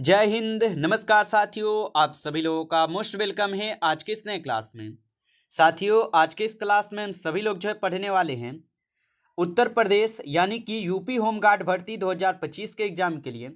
जय हिंद। नमस्कार साथियों, आप सभी लोगों का मोस्ट वेलकम है आज के इस नए क्लास में। साथियों, आज के इस क्लास में हम सभी लोग पढ़ने वाले हैं उत्तर प्रदेश यानी कि यूपी होमगार्ड भर्ती 2025 के एग्जाम के लिए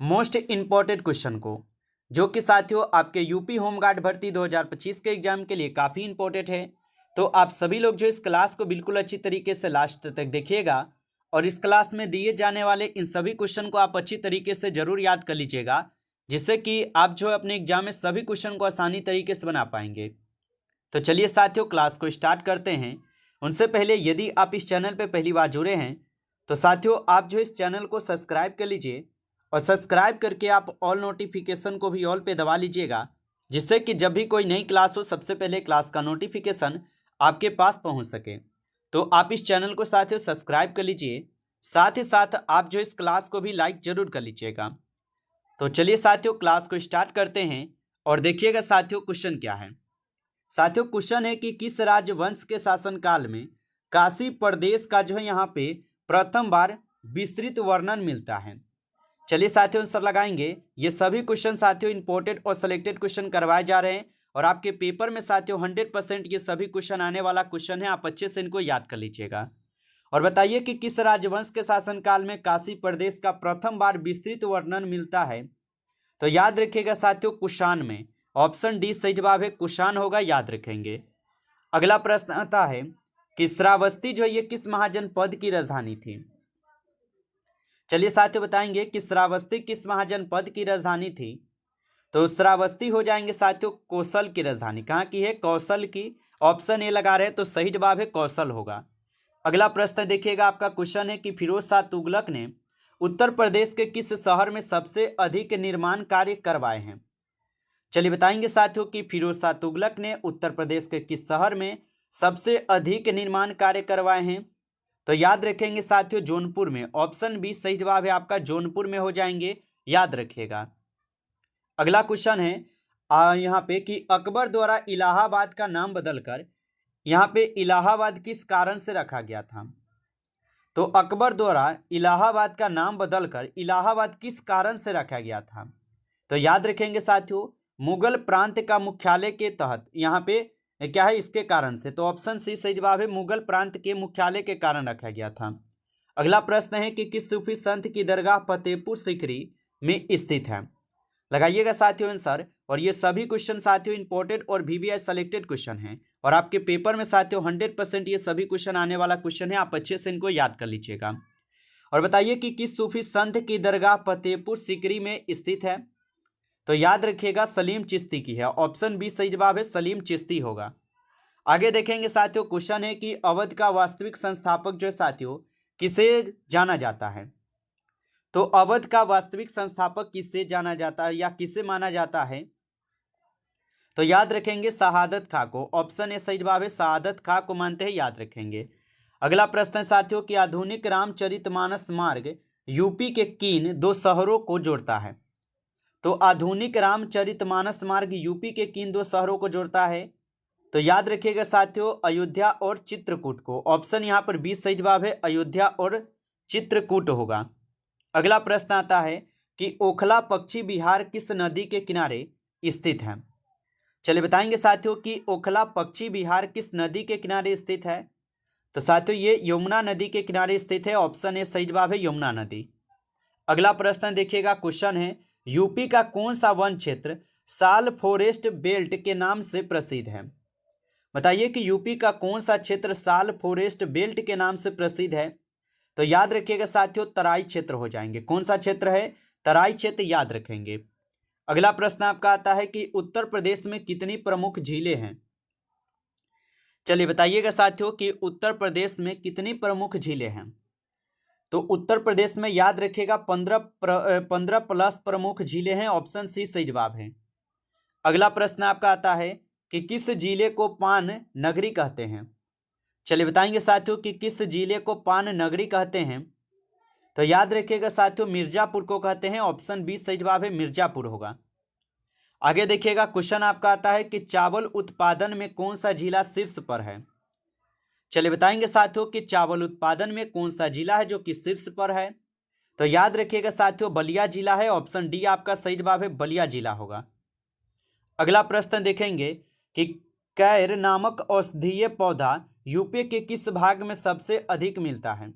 मोस्ट इम्पॉर्टेंट क्वेश्चन को, जो कि साथियों आपके यूपी होमगार्ड भर्ती 2025 के एग्जाम के लिए काफ़ी इंपॉर्टेंट है। तो आप सभी लोग इस क्लास को बिल्कुल अच्छी तरीके से लास्ट तक देखिएगा और इस क्लास में दिए जाने वाले इन सभी क्वेश्चन को आप अच्छी तरीके से जरूर याद कर लीजिएगा, जिससे कि आप अपने एग्जाम में सभी क्वेश्चन को आसानी तरीके से बना पाएंगे। तो चलिए साथियों, क्लास को स्टार्ट करते हैं। उनसे पहले यदि आप इस चैनल पर पहली बार जुड़े हैं तो साथियों आप इस चैनल को सब्सक्राइब कर लीजिए और सब्सक्राइब करके आप ऑल नोटिफिकेशन को भी ऑल पे दबा लीजिएगा, जिससे कि जब भी कोई नई क्लास हो सबसे पहले क्लास का नोटिफिकेशन आपके पास पहुंच सके। तो आप इस चैनल को साथियों सब्सक्राइब कर लीजिए, साथ ही साथ आप इस क्लास को भी लाइक जरूर कर लीजिएगा। तो चलिए साथियों क्लास को स्टार्ट करते हैं और देखिएगा साथियों क्वेश्चन क्या है। साथियों क्वेश्चन है कि किस राजवंश के शासनकाल में काशी प्रदेश का यहाँ पे प्रथम बार विस्तृत वर्णन मिलता है। चलिए साथियों आंसर लगाएंगे। ये सभी क्वेश्चन साथियों इंपोर्टेड और सिलेक्टेड क्वेश्चन करवाए जा रहे हैं और आपके पेपर में साथियों 100% ये सभी क्वेश्चन आने वाला क्वेश्चन है। आप अच्छे से इनको याद कर लीजिएगा और बताइए कि किस राजवंश के शासनकाल में काशी प्रदेश का प्रथम बार विस्तृत वर्णन मिलता है। तो याद रखिएगा साथियों कुषाण में। ऑप्शन डी सही जवाब है, कुषाण होगा, याद रखेंगे। अगला प्रश्न आता है कि श्रावस्ती ये किस महाजनपद की राजधानी थी। चलिए साथियों बताएंगे कि श्रावस्ती किस महाजनपद की राजधानी थी। तो श्रावस्ती हो जाएंगे साथियों कौशल की राजधानी। कहाँ की है? कौशल की। ऑप्शन ए लगा रहे हैं तो सही जवाब है कौशल होगा। अगला प्रश्न देखिएगा, आपका क्वेश्चन है कि फिरोज शाह तुगलक ने उत्तर प्रदेश के किस शहर में सबसे अधिक निर्माण कार्य करवाए हैं। चलिए बताएंगे साथियों कि फिरोज शाह तुगलक ने उत्तर प्रदेश के किस शहर में सबसे अधिक निर्माण कार्य करवाए हैं। तो याद रखेंगे साथियों जौनपुर में। ऑप्शन बी सही जवाब है आपका, जौनपुर में हो जाएंगे, याद रखिएगा। अगला क्वेश्चन है यहाँ पे कि अकबर द्वारा इलाहाबाद का नाम बदलकर यहाँ पे इलाहाबाद किस कारण से रखा गया था। तो अकबर द्वारा इलाहाबाद का नाम बदलकर इलाहाबाद किस कारण से रखा गया था। तो याद रखेंगे साथियों मुगल प्रांत का मुख्यालय के तहत यहाँ पे क्या है, इसके कारण से। तो ऑप्शन सी सही जवाब है, मुगल प्रांत के मुख्यालय के कारण रखा गया था। अगला प्रश्न है कि किस सूफी संत की दरगाह फतेहपुर सीकरी में स्थित है। लगाइएगा साथियों आंसर। और ये सभी क्वेश्चन साथियों इंपोर्टेड और वीवीआई सेलेक्टेड क्वेश्चन हैं और आपके पेपर में साथियों 100% ये सभी क्वेश्चन आने वाला क्वेश्चन है। आप अच्छे से इनको याद कर लीजिएगा और बताइए कि किस सूफी संत की दरगाह फतेहपुर सीकरी में स्थित है। तो याद रखिएगा सलीम चिश्ती की है। ऑप्शन बी सही जवाब है, सलीम चिश्ती होगा। आगे देखेंगे साथियों क्वेश्चन है कि अवध का वास्तविक संस्थापक साथियों किसे जाना जाता है। तो अवध का वास्तविक संस्थापक किससे जाना जाता है या किसे माना जाता है। तो याद रखेंगे शहादत खां को। ऑप्शन ए सही जवाब है, शहादत खां को मानते हैं, याद रखेंगे। अगला प्रश्न है साथियों कि आधुनिक रामचरितमानस मार्ग यूपी के किन दो शहरों को जोड़ता है। तो आधुनिक रामचरितमानस मार्ग यूपी के किन दो शहरों को जोड़ता है। तो याद रखिएगा साथियों अयोध्या और चित्रकूट को। ऑप्शन यहाँ पर 20 सही जवाब है, अयोध्या और चित्रकूट होगा। अगला प्रश्न आता है कि ओखला पक्षी विहार किस नदी के किनारे स्थित है। चलिए बताएंगे साथियों कि ओखला पक्षी विहार किस नदी के किनारे स्थित है। तो साथियों ये यमुना नदी के किनारे स्थित है। ऑप्शन ए सही जवाब है, यमुना नदी। अगला प्रश्न देखिएगा, क्वेश्चन है यूपी का कौन सा वन क्षेत्र साल फॉरेस्ट बेल्ट के नाम से प्रसिद्ध है। बताइए कि यूपी का कौन सा क्षेत्र साल फॉरेस्ट बेल्ट के नाम से प्रसिद्ध है। तो याद रखिएगा साथियों तराई क्षेत्र हो जाएंगे। कौन सा क्षेत्र है? तराई क्षेत्र, याद रखेंगे। अगला प्रश्न आपका आता है कि उत्तर प्रदेश में कितनी प्रमुख झीलें हैं। चलिए बताइएगा साथियों कि उत्तर प्रदेश में कितनी प्रमुख झीलें हैं। तो उत्तर प्रदेश में याद रखिएगा 15 प्लस प्रमुख झीलें हैं। ऑप्शन सी सही जवाब है। अगला प्रश्न आपका आता है कि किस जिले को पान नगरी कहते हैं। चलिए बताएंगे साथियों कि किस जिले को पान नगरी कहते हैं। तो याद रखिएगा साथियों मिर्जापुर को कहते हैं। ऑप्शन बी सही जवाब है, मिर्जापुर होगा। आगे देखिएगा क्वेश्चन आपका आता है कि चावल उत्पादन में कौन सा जिला शीर्ष पर है। चलिए बताएंगे साथियों कि चावल उत्पादन में कौन सा जिला है जो कि शीर्ष पर है। तो याद रखिएगा साथियों बलिया जिला है। ऑप्शन डी आपका सही जवाब है, बलिया जिला होगा। अगला प्रश्न देखेंगे कि कैर नामक औषधीय पौधा यूपी के किस भाग में सबसे अधिक मिलता है।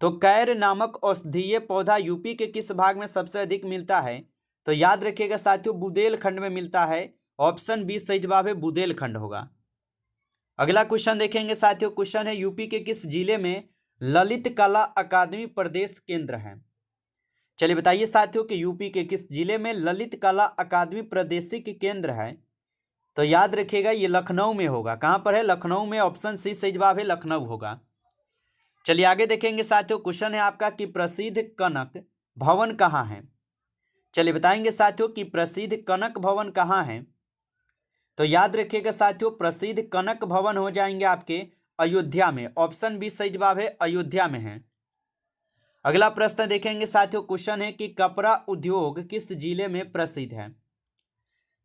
तो कैर नामक औषधीय पौधा यूपी के किस भाग में सबसे अधिक मिलता है। तो याद रखिएगा साथियों बुंदेलखंड में मिलता है। ऑप्शन बी सही जवाब है, बुंदेलखंड होगा। अगला क्वेश्चन देखेंगे साथियों, क्वेश्चन है यूपी के किस जिले में ललित कला अकादमी प्रदेश केंद्र है। चलिए बताइए साथियों कि यूपी के किस जिले में ललित कला अकादमी प्रादेशिक केंद्र है। तो याद रखिएगा ये लखनऊ में होगा। कहां पर है, लखनऊ में। ऑप्शन सी सही जवाब है, लखनऊ होगा। चलिए आगे देखेंगे साथियों, क्वेश्चन है आपका कि प्रसिद्ध कनक भवन कहाँ है। चलिए बताएंगे साथियों कि प्रसिद्ध कनक भवन कहाँ है। तो याद रखिएगा साथियों प्रसिद्ध कनक भवन हो जाएंगे आपके अयोध्या में। ऑप्शन बी सही जवाब है, अयोध्या में है। अगला प्रश्न देखेंगे साथियों, क्वेश्चन है कि कपड़ा उद्योग किस जिले में प्रसिद्ध है।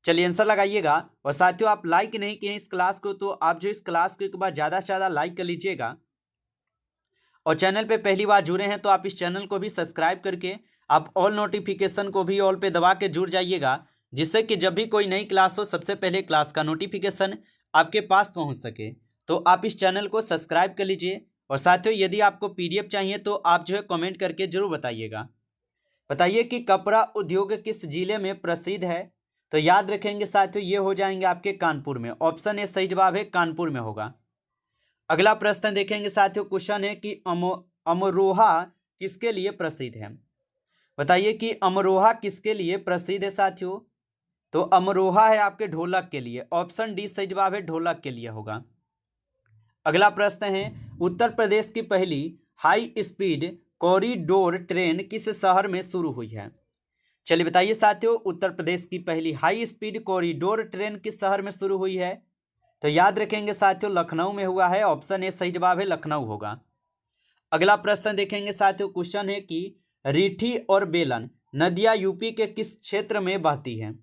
चलिए आंसर लगाइएगा। और साथियों आप लाइक नहीं किए इस क्लास को, तो आप जो इस क्लास को एक बार ज़्यादा से ज़्यादा लाइक कर लीजिएगा। और चैनल पे पहली बार जुड़े हैं तो आप इस चैनल को भी सब्सक्राइब करके आप ऑल नोटिफिकेशन को भी ऑल पे दबा के जुड़ जाइएगा, जिससे कि जब भी कोई नई क्लास हो सबसे पहले क्लास का नोटिफिकेशन आपके पास पहुंच सके। तो आप इस चैनल को सब्सक्राइब कर लीजिए। और साथियों यदि आपको पीडीएफ चाहिए तो आप जो है कमेंट करके जरूर बताइएगा। बताइए कि कपड़ा उद्योग किस जिले में प्रसिद्ध है। तो याद रखेंगे साथियों ये हो जाएंगे आपके कानपुर में। ऑप्शन ए सही जवाब है, कानपुर में होगा। अगला प्रश्न देखेंगे साथियों, क्वेश्चन है कि अमरोहा किसके लिए प्रसिद्ध है। बताइए कि अमरोहा किसके लिए प्रसिद्ध है साथियों। तो अमरोहा है आपके ढोलक के लिए। ऑप्शन डी सही जवाब है, ढोलक के लिए होगा। अगला प्रश्न है उत्तर प्रदेश की पहली हाई स्पीड कॉरिडोर ट्रेन किस शहर में शुरू हुई है। चलिए बताइए साथियों उत्तर प्रदेश की पहली हाई स्पीड कॉरिडोर ट्रेन किस शहर में शुरू हुई है। तो याद रखेंगे साथियों लखनऊ में हुआ है। ऑप्शन ए सही जवाब है, लखनऊ होगा। अगला प्रश्न देखेंगे साथियों, क्वेश्चन है कि रीठी और बेलन नदियां यूपी के किस क्षेत्र में बहती हैं।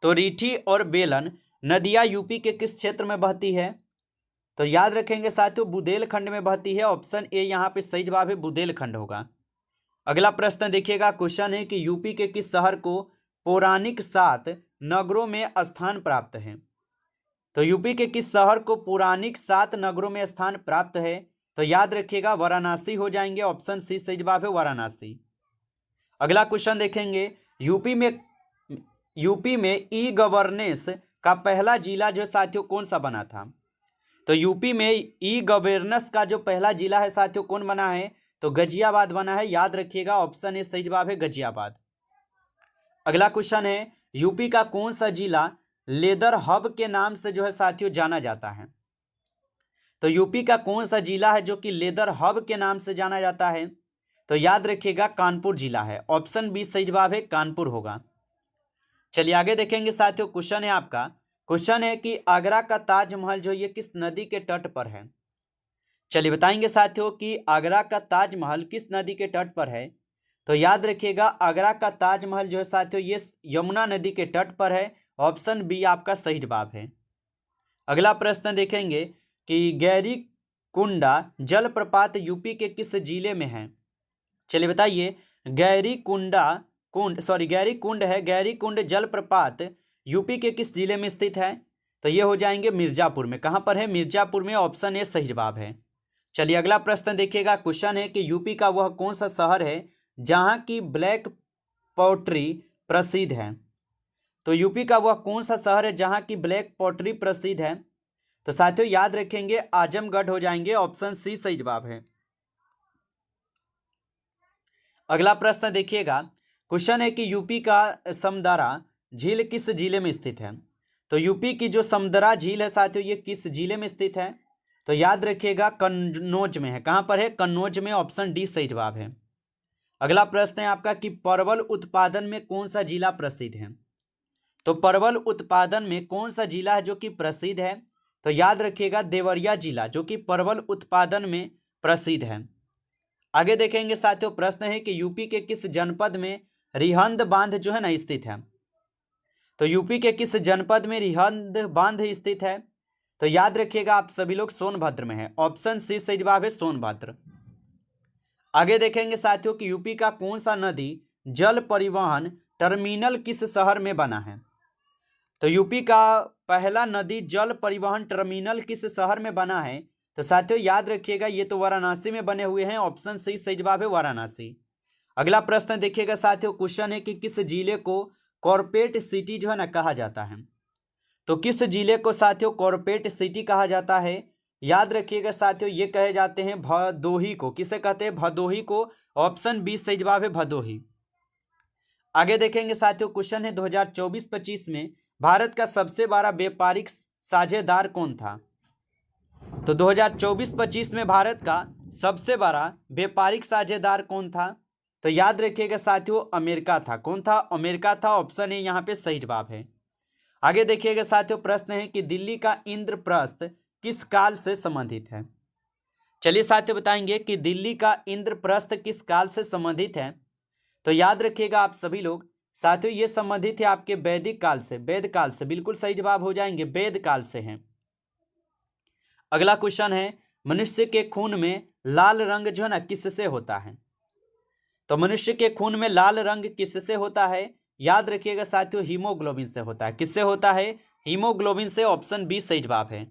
तो रीठी और बेलन नदियां यूपी के किस क्षेत्र में बहती है। तो याद रखेंगे साथियों बुंदेलखंड में बहती है। ऑप्शन ए यहाँ पे सही जवाब है, बुंदेलखंड होगा। अगला प्रश्न देखिएगा, क्वेश्चन है कि यूपी के किस शहर को पौराणिक 7 नगरों में स्थान प्राप्त है। तो यूपी के किस शहर को पौराणिक 7 नगरों में स्थान प्राप्त है। तो याद रखिएगा वाराणसी हो जाएंगे। ऑप्शन सी सही जवाब है, वाराणसी। अगला क्वेश्चन देखेंगे, यूपी में ई गवर्नेंस का पहला जिला जो साथियों कौन सा बना था। तो यूपी में ई गवर्नेंस का जो पहला जिला है साथियों कौन बना है। तो गाजियाबाद बना है। याद रखिएगा ऑप्शन ए सही जवाब है, गाजियाबाद। अगला क्वेश्चन है यूपी का कौन सा जिला लेदर हब के नाम से जो है साथियों जाना जाता है। तो यूपी का कौन सा जिला है जो कि लेदर हब के नाम से जाना जाता है। तो याद रखिएगा कानपुर जिला है। ऑप्शन बी सही जवाब है, कानपुर होगा। चलिए आगे देखेंगे साथियों, क्वेश्चन है आपका, क्वेश्चन है कि आगरा का ताजमहल जो ये किस नदी के तट पर है। चलिए बताएंगे साथियों कि आगरा का ताजमहल किस नदी के तट पर है। तो याद रखिएगा आगरा का ताजमहल जो है साथियों ये यमुना नदी के तट पर है। ऑप्शन बी आपका सही जवाब है। अगला प्रश्न देखेंगे कि गौरीकुंडा जलप्रपात यूपी के किस जिले में है। चलिए बताइए गौरीकुंड है। गौरीकुंड जलप्रपात यूपी के किस जिले में स्थित है। तो ये हो जाएंगे मिर्जापुर में। कहां पर है, मिर्जापुर में। ऑप्शन ए सही जवाब है। चलिए अगला प्रश्न देखिएगा, क्वेश्चन है कि यूपी का वह कौन सा शहर है जहां की ब्लैक पोट्री प्रसिद्ध है। तो यूपी का वह कौन सा शहर है जहां की ब्लैक पोट्री प्रसिद्ध है। तो साथियों याद रखेंगे आजमगढ़ हो जाएंगे। ऑप्शन सी सही जवाब है। अगला प्रश्न देखिएगा, क्वेश्चन है कि यूपी का समदरा झील किस जिले में स्थित है। तो यूपी की जो समदरा झील है साथियों ये किस जिले में स्थित है। तो याद रखिएगा कन्नौज में है। कहां पर है, कन्नौज में। ऑप्शन डी सही जवाब है। अगला प्रश्न है आपका कि परवल उत्पादन में कौन सा जिला प्रसिद्ध है। तो परवल उत्पादन में कौन सा जिला है जो कि प्रसिद्ध है। तो याद रखिएगा देवरिया जिला जो कि परवल उत्पादन में प्रसिद्ध है। आगे देखेंगे साथियों, प्रश्न है कि यूपी के किस जनपद में रिहंद बांध जो है ना स्थित है। तो यूपी के किस जनपद में रिहंद बांध स्थित है। तो याद रखिएगा आप सभी लोग सोनभद्र में है। ऑप्शन सी सही जवाब है, सोनभद्र। आगे देखेंगे साथियों कि यूपी का कौन सा नदी जल परिवहन टर्मिनल किस शहर में बना है। तो यूपी का पहला नदी जल परिवहन टर्मिनल किस शहर में बना है। तो साथियों याद रखिएगा ये तो वाराणसी में बने हुए हैं। ऑप्शन सही जवाब है वाराणसी। अगला प्रश्न देखिएगा साथियों, क्वेश्चन है कि किस जिले को कॉर्पोरेट सिटी जो है ना कहा जाता है। तो किस जिले को साथियों कॉर्पोरेट सिटी कहा जाता है। याद रखिएगा साथियों ये कहे जाते हैं भदोही को। किसे कहते हैं, भदोही को। ऑप्शन बी सही जवाब है भदोही। आगे देखेंगे साथियों, क्वेश्चन है 2024-25 में भारत का सबसे बड़ा व्यापारिक साझेदार कौन था। तो 2024-25 में भारत का सबसे बड़ा व्यापारिक साझेदार कौन था। तो याद रखिएगा साथियों अमेरिका था। कौन था, अमेरिका था। ऑप्शन ए यहाँ पे सही जवाब है। आगे देखिएगा साथियों, प्रश्न है कि दिल्ली का इंद्रप्रस्थ किस काल से संबंधित है। चलिए साथियों बताएंगे कि दिल्ली का इंद्रप्रस्थ किस काल से संबंधित है। तो याद रखिएगा आप सभी लोग साथियों ये संबंधित है आपके वैदिक काल से, वेद काल से। बिल्कुल सही जवाब हो जाएंगे, वेद काल से हैं। अगला क्वेश्चन है, मनुष्य के खून में लाल रंग जो है ना किससे होता है। तो मनुष्य के खून में लाल रंग किससे होता है। याद रखिएगा साथियों हीमोग्लोबिन से होता है। किससे होता है, हीमोग्लोबिन से। ऑप्शन बी सही जवाब है।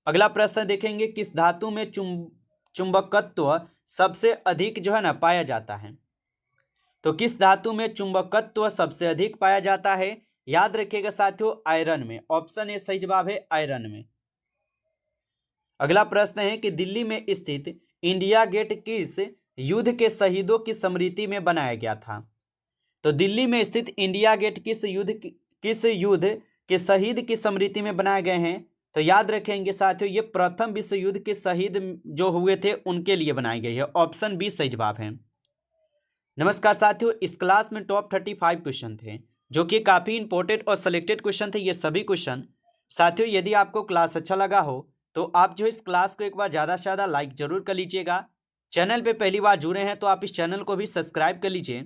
अगला प्रश्न देखेंगे, किस धातु में चुंबकत्व सबसे अधिक जो है ना पाया जाता है। तो किस धातु में चुंबकत्व सबसे अधिक पाया जाता है। याद रखिएगा साथियों आयरन में। ऑप्शन ए सही जवाब है आयरन में। अगला प्रश्न है कि दिल्ली में स्थित इंडिया गेट किस युद्ध के शहीदों की स्मृति में बनाया गया था। तो दिल्ली में स्थित इंडिया गेट किस युद्ध के शहीद की स्मृति में बनाए गए हैं। तो याद रखेंगे साथियों ये प्रथम विश्व युद्ध के शहीद जो हुए थे उनके लिए बनाई गई है। ऑप्शन बी सही जवाब है। नमस्कार साथियों, इस क्लास में टॉप 35 क्वेश्चन थे जो कि काफ़ी इंपॉर्टेंट और सिलेक्टेड क्वेश्चन थे। ये सभी क्वेश्चन साथियों यदि आपको क्लास अच्छा लगा हो तो आप जो इस क्लास को एक बार ज़्यादा से ज़्यादा लाइक जरूर कर लीजिएगा। चैनल पे पहली बार जुड़े हैं तो आप इस चैनल को भी सब्सक्राइब कर लीजिए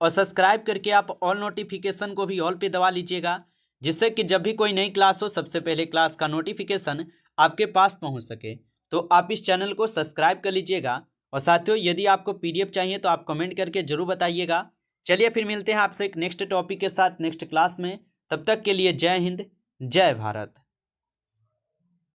और सब्सक्राइब करके आप ऑल नोटिफिकेशन को भी ऑल पे दबा लीजिएगा, जिससे कि जब भी कोई नई क्लास हो सबसे पहले क्लास का नोटिफिकेशन आपके पास पहुंच सके। तो आप इस चैनल को सब्सक्राइब कर लीजिएगा। और साथियों यदि आपको पीडीएफ चाहिए तो आप कमेंट करके जरूर बताइएगा। चलिए फिर मिलते हैं आपसे एक नेक्स्ट टॉपिक के साथ नेक्स्ट क्लास में। तब तक के लिए जय हिंद, जय भारत।